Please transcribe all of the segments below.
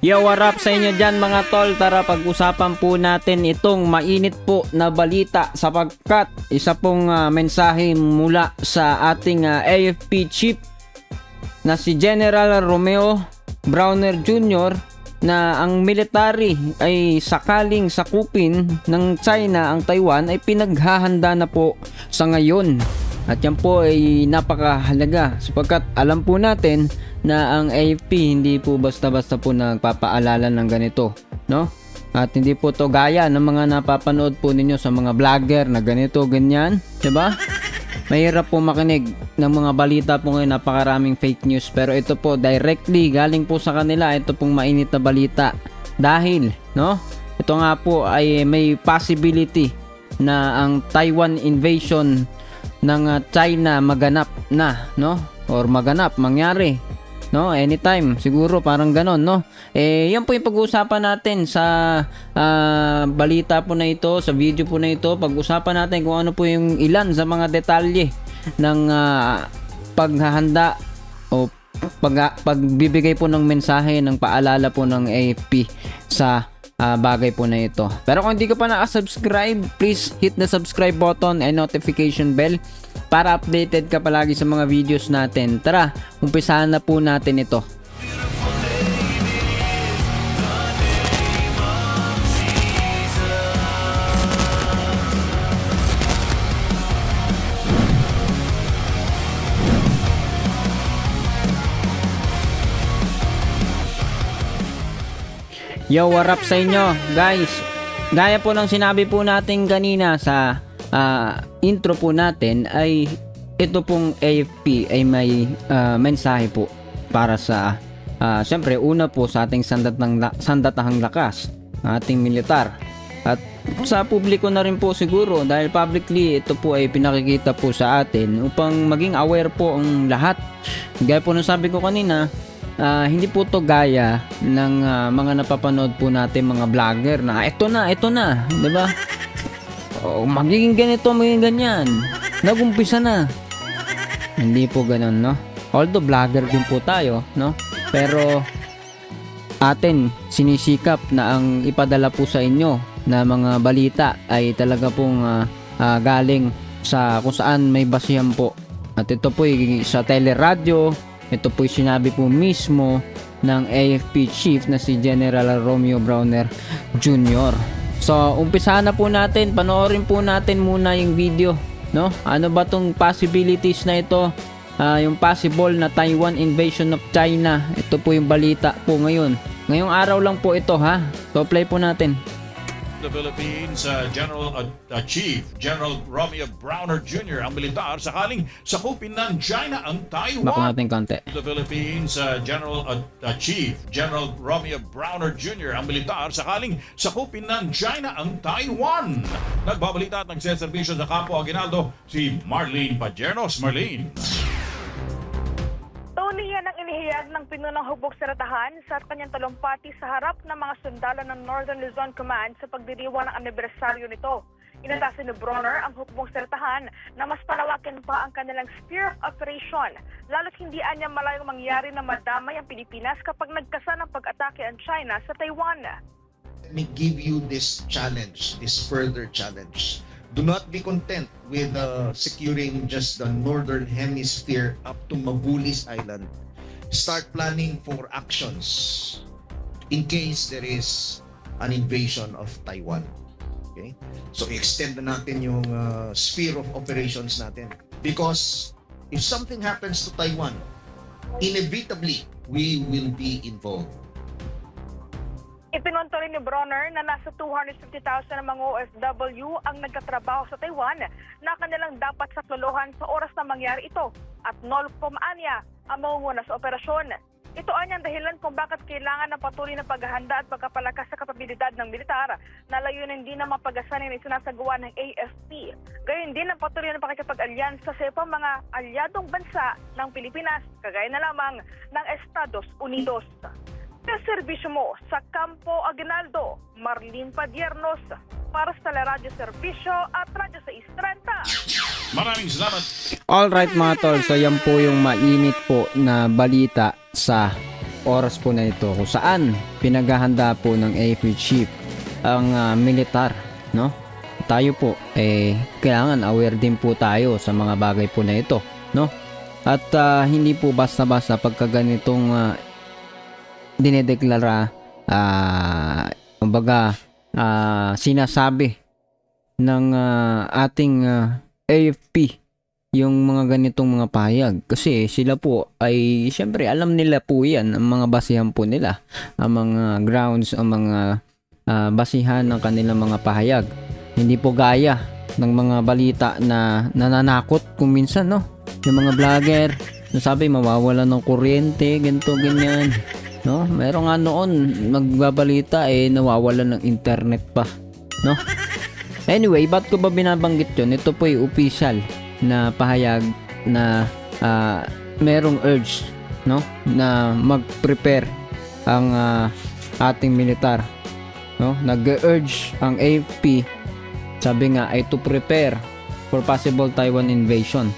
Yo, what up sa inyo dyan mga tol? Tara pag-usapan po natin itong mainit po na balita sapagkat isa pong mensahe mula sa ating AFP chief na si General Romeo Browner Jr. na ang military ay sakaling sakupin ng China ang Taiwan ay pinaghahanda na po sa ngayon. At yan po ay napakahalaga sapagkat alam po natin na ang AFP hindi po basta-basta po nagpapaalala ng ganito, no? At hindi po to gaya ng mga napapanood po ninyo sa mga vlogger na ganito, ganyan, 'di ba? Mahirap po makinig ng mga balita po ngayon, napakaraming fake news, pero ito po directly galing po sa kanila, ito pong mainit na balita dahil, no? Ito nga po ay may possibility na ang Taiwan invasion ng China maganap na, no? Or mangyari, no? Anytime siguro, parang ganon, no? Yan po yung pag-uusapan natin sa balita po na ito, sa video po na ito. Pag-usapan natin kung ano po yung ilan sa mga detalye ng paghahanda o pagbibigay po ng mensahe ng paalala po ng AFP sa bagay po na ito. Pero kung hindi ka pa nakasubscribe, please hit the subscribe button and notification bell para updated ka palagi sa mga videos natin. Tara, umpisahan na po natin ito. Yo, what up sa inyo guys? Gaya po ng sinabi po natin kanina sa intro po natin, ay ito pong AFP ay may mensahe po para sa syempre una po sa ating sandatahang lakas, ating militar, at sa publiko na rin po siguro dahil publicly ito po ay pinakikita po sa atin upang maging aware po ang lahat. Gaya po ng sabi ko kanina, hindi po to gaya ng mga napapanood po natin mga vlogger na ito na, 'di ba? Oh, magiging ganito, magiging ganyan. Nagumpisa na. Hindi po ganoon, no? Although vlogger din po tayo, no? Pero atin sinisikap na ang ipadala po sa inyo na mga balita ay talaga pong galing sa kung saan may basihan po. At ito po ay sa teleradyo. Ito po sinabi po mismo ng AFP chief na si General Romeo Browner Jr. So, umpisahan na po natin. Panoorin po natin muna yung video, no? Ano ba tong possibilities na ito? Yung possible na Taiwan invasion of China. Ito po yung balita po ngayon. Ngayong araw lang po ito, ha? So, play po natin. The Philippines, Chief General Romeo Browner Jr. ang militar sakaling sakupin ng China ang Taiwan. Baka natin konti. The Philippines, Chief General Romeo Browner Jr. ang militar sakaling sakupin ng China ang Taiwan. Nagbabalita at nagseserbisyo sa Campo Aguinaldo si Marlene Padiernos. Marlene. Yan ang inihayag ng pinunang hubog sa ratahan sa kanyang talumpati sa harap ng mga sundalo ng Northern Luzon Command sa pagdiriwang ng anibersaryo nito. Inatasan ni Browner ang hukbong sa ratahan na mas palawakin pa ang kanilang sphere of operation, lalo't hindi anya malayong mangyari na madamay ang Pilipinas kapag nagkasa ng pag-atake ang China sa Taiwan. Let me give you this challenge, this further challenge. Do not be content with securing just the northern hemisphere up to Mabulis Island. Start planning for actions in case there is an invasion of Taiwan. Okay? So extend na natin yung sphere of operations natin. Because if something happens to Taiwan, inevitably we will be involved. Ipinunto rin ni Browner na nasa 250,000 na mga OFW ang nagtatrabaho sa Taiwan na kanilang dapat saklolohan sa oras na mangyari ito at NOLCOM anya ang mangunguna sa operasyon. Ito anyang dahilan kung bakit kailangan ng patuloy na paghahanda at pagkapalakas sa kapabilidad ng militar na layunin din na mapagasanin na isinasagawa ng AFP. Gayon din ang patuloy na pakikipag-alyansa sa ibang mga alyadong bansa ng Pilipinas, kagaya na lamang ng Estados Unidos. Sa serbisyo mo sa Campo Aguinaldo, Marlene Padiernos para sa Radyo Serbisyo at Radyo 630. Maraming salamat. Alright mga tol, so yan po yung mainit po na balita sa oras po na ito kung saan pinaghahanda po ng AFP chief ang militar, no? Tayo po kailangan aware din po tayo sa mga bagay po na ito, no? At hindi po basta-basta pagka ganitong dinedeklara, kumbaga sinasabi ng ating AFP yung mga ganitong mga pahayag, kasi sila po ay syempre alam nila po yan, ang mga basihan po nila, ang mga grounds, ang mga basihan ng kanilang mga pahayag. Hindi po gaya ng mga balita na nananakot kung minsan, no? Yung mga vlogger nasabi mawawala ng kuryente, ganito ganyan, no? Meron nga noon magbabalita nawawala ng internet pa, no? Anyway, ba't ko ba binabanggit yun? Ito po yung official na pahayag na merong urge, no, na mag-prepare ang ating militar, no? Nag-urge ang AFP, sabi nga ay to prepare for possible Taiwan invasion.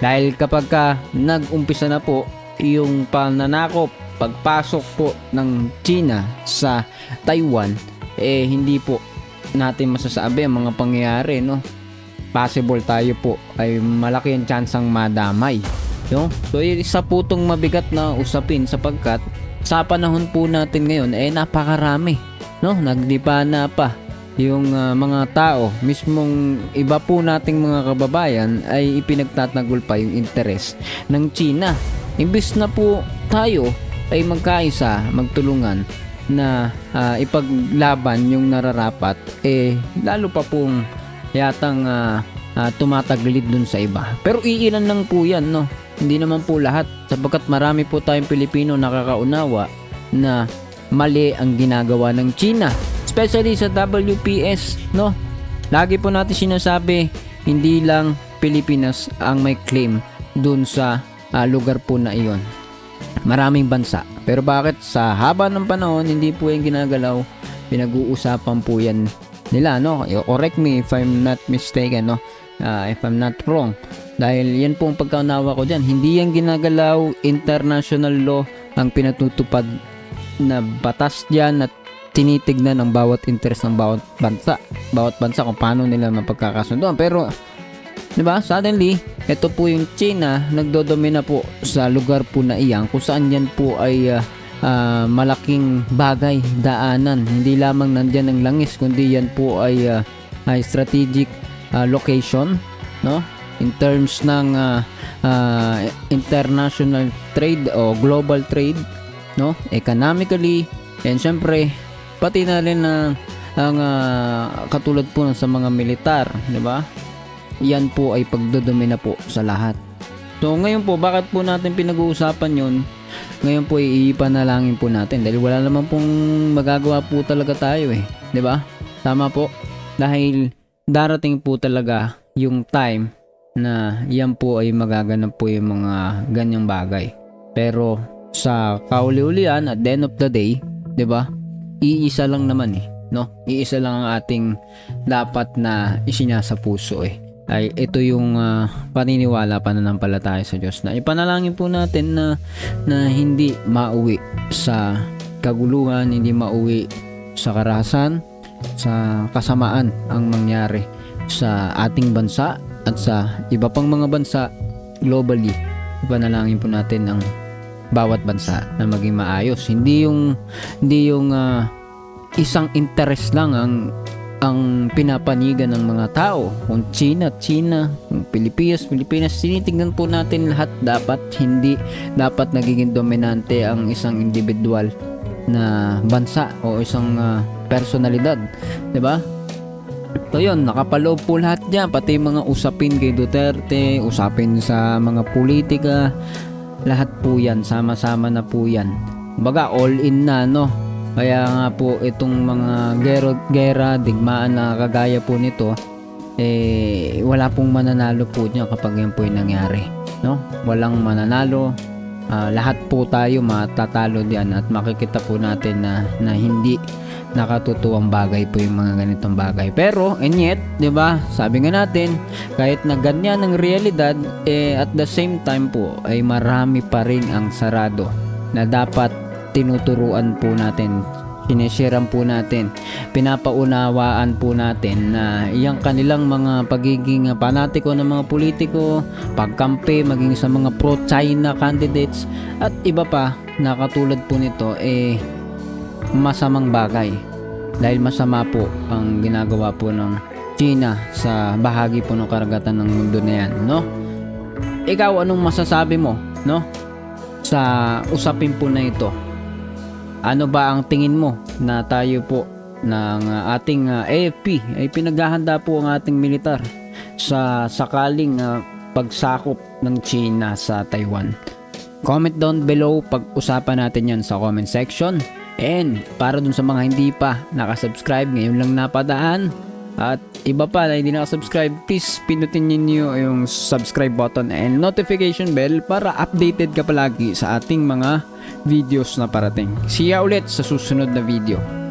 Dahil kapag nag-umpisa na po yung pananakop, pagpasok po ng China sa Taiwan, hindi po natin masasabi ang mga pangyayari, no? Possible tayo po ay malaki ang tsansang madamay, no? So isa po itong mabigat na usapin sapagkat sa panahon po natin ngayon napakarami, no? Nagdipa na pa yung mga tao, mismong iba po nating mga kababayan ay ipinagtatanggol pa yung interes ng China. Imbis na po tayo ay magkaisa, magtulungan na ipaglaban yung nararapat, lalo pa pong yatang tumataglid dun sa iba. Pero iilan lang po yan, no? Hindi naman po lahat, sapagkat marami po tayong Pilipino nakakaunawa na mali ang ginagawa ng China, especially sa WPS, no? Lagi po natin sinasabi, hindi lang Pilipinas ang may claim dun sa lugar po na iyon. Maraming bansa. Pero bakit sa haba ng panahon hindi po yung ginagalaw? Pinag-uusapan po yan nila, no? Correct me if I'm not mistaken, no? If I'm not wrong. Dahil yan po ang pagkaunawa ko dyan. Hindi yan ginagalaw, international law ang pinatutupad na batas dyan at tinitignan ang bawat interest ng bawat bansa. Bawat bansa kung paano nila mapagkakasunduan. Pero, diba, suddenly, ito po yung China, nagdodomina po sa lugar po na iyan kung saan yan po ay malaking bagay, daanan. Hindi lamang nandyan ang langis, kundi yan po ay strategic location, no? In terms ng international trade o global trade, no? Economically, and syempre pati na rin ang katulad po sa mga militar, di ba? Yan po ay pagdodomina po sa lahat. So ngayon po, bakit po natin pinag-uusapan yun? Ngayon po ipanalangin po natin dahil wala naman pong magagawa po talaga tayo, di ba? Tama po, dahil darating po talaga yung time na yan po ay magaganap po yung mga ganyang bagay. Pero sa kauli-ulian, at the end of the day, 'di ba? Iisa lang naman no? Iisa lang ang ating dapat na isinasa puso ay ito yung paniniwala, pananampalataya sa Diyos, na ipanalangin po natin na hindi mauwi sa kaguluhan, hindi mauwi sa karahasan, sa kasamaan ang mangyari sa ating bansa at sa iba pang mga bansa globally. Ipanalangin po natin ang bawat bansa na maging maayos. Hindi yung isang interest lang ang pinapanigan ng mga tao. Kung China, kung Pilipinas, tinitingnan po natin lahat. Hindi dapat nagiging dominante ang isang individual na bansa o isang personalidad, 'di ba? So yun, nakapaloob po lahat dyan, pati mga usapin kay Duterte, usapin sa mga politika, lahat po yan, sama-sama na po yan. Baga all in na, no? Kaya nga po itong mga gera, digmaan na kagaya po nito, wala pong mananalo po niya kapag yan po yung nangyari, no? Walang mananalo, lahat po tayo matatalo diyan, at makikita po natin na hindi nakatutuwang bagay po yung mga ganitong bagay. Pero and yet, 'di ba? Sabi nga natin, kahit na ganyan ang realidad, at the same time po ay marami pa rin ang sarado na dapat tinuturuan po natin, sinesharean po natin, pinapaunawaan po natin na iyang kanilang mga pagiging panatiko ng mga politiko, pagkampi, maging sa mga pro-China candidates at iba pa na katulad po nito masamang bagay, dahil masama po ang ginagawa po ng China sa bahagi po ng karagatan ng mundo na yan, no? Ikaw, anong masasabi mo, no, sa usapin po na ito? Ano ba ang tingin mo na tayo po ng ating AFP ay pinaghahanda po ang ating militar sa sakaling pagsakop ng China sa Taiwan? Comment down below, pag-usapan natin yan sa comment section. And para dun sa mga hindi pa nakasubscribe, ngayon lang napadaan, at iba pa na hindi nakasubscribe, please pinutin niyo yung subscribe button and notification bell para updated ka palagi sa ating mga videos na parating. See ya ulit sa susunod na video.